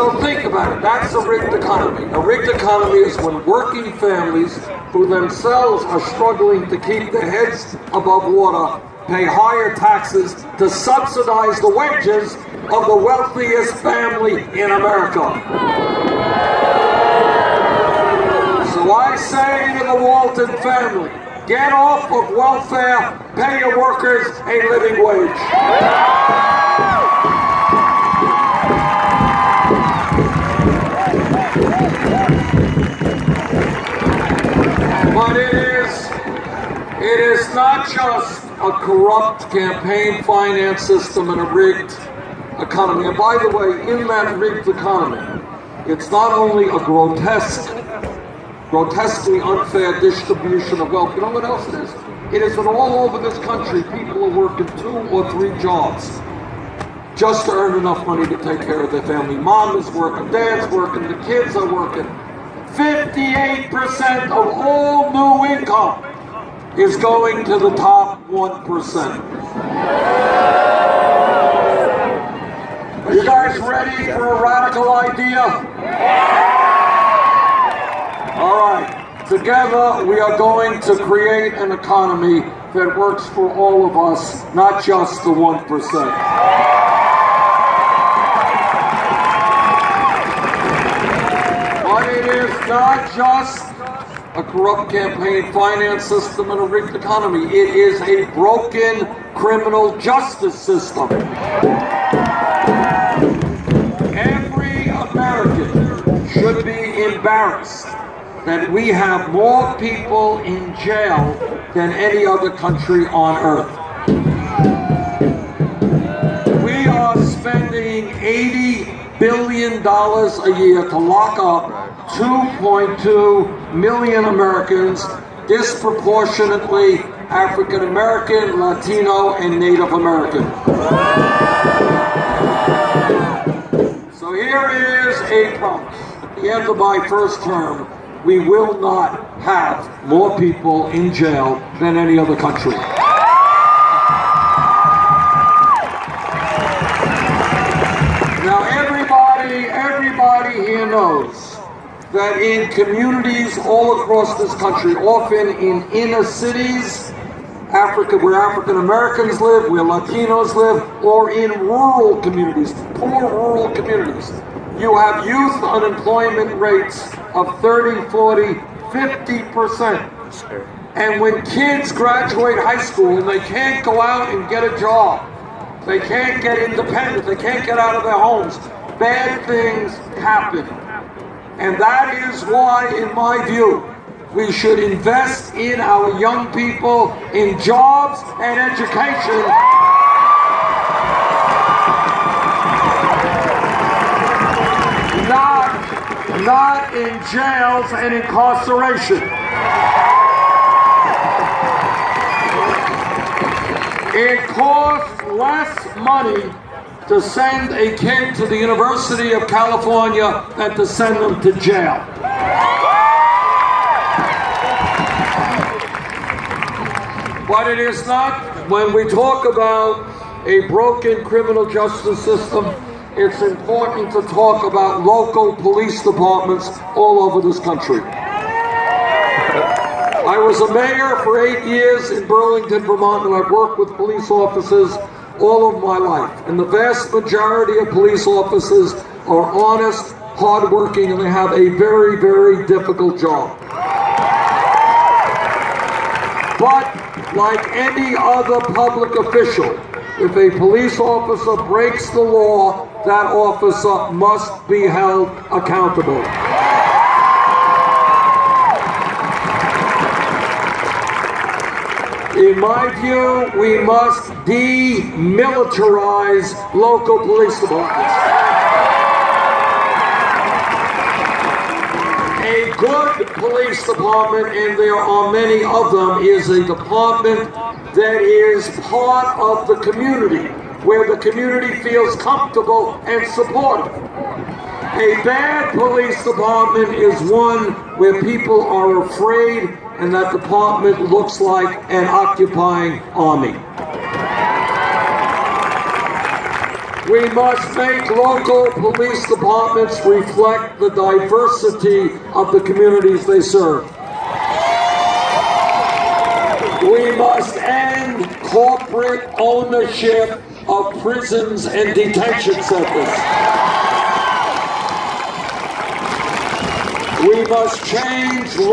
So think about it. That's a rigged economy. A rigged economy is when working families who themselves are struggling to keep their heads above water pay higher taxes to subsidize the wages of the wealthiest family in America. So I say to the Walton family, get off of welfare, pay your workers a living wage. But it is not just a corrupt campaign finance system and a rigged economy. And by the way, in that rigged economy, it's not only a grotesquely unfair distribution of wealth. You know what else it is? It is that all over this country, people are working 2 or 3 jobs just to earn enough money to take care of their family. Mom is working, dad's working, the kids are working. 58% of all new income is going to the top 1%. Are you guys ready for a radical idea? All right, together we are going to create an economy that works for all of us, not just the 1%. But it is not just a corrupt campaign finance system and a rigged economy. It is a broken criminal justice system. Every American should be embarrassed that we have more people in jail than any other country on earth. We are spending $80 billion a year to lock up 2.2 million Americans, disproportionately African American, Latino, and Native American. So here is a promise. At the end of my first term, we will not have more people in jail than any other country. Now everybody here knows that in communities all across this country, often in inner cities, where African Americans live, where Latinos live, or in rural communities, poor rural communities, you have youth unemployment rates of 30, 40, 50%. And when kids graduate high school and they can't go out and get a job, they can't get independent, they can't get out of their homes, bad things happen. And that is why, in my view, we should invest in our young people, in jobs and education. Not in jails and incarceration. It costs less money to send a kid to the University of California than to send them to jail. But it is not, when we talk about a broken criminal justice system, it's important to talk about local police departments all over this country. I was a mayor for 8 years in Burlington, Vermont, and I've worked with police officers all of my life. And the vast majority of police officers are honest, hardworking, and they have a very, very difficult job. But like any other public official, if a police officer breaks the law, that officer must be held accountable. In my view, we must demilitarize local police departments. A good police department, and there are many of them, is a department that is part of the community, where the community feels comfortable and supported. A bad police department is one where people are afraid, and that department looks like an occupying army. We must make local police departments reflect the diversity of the communities they serve. We must end corporate ownership of prisons and detention centers. We must change law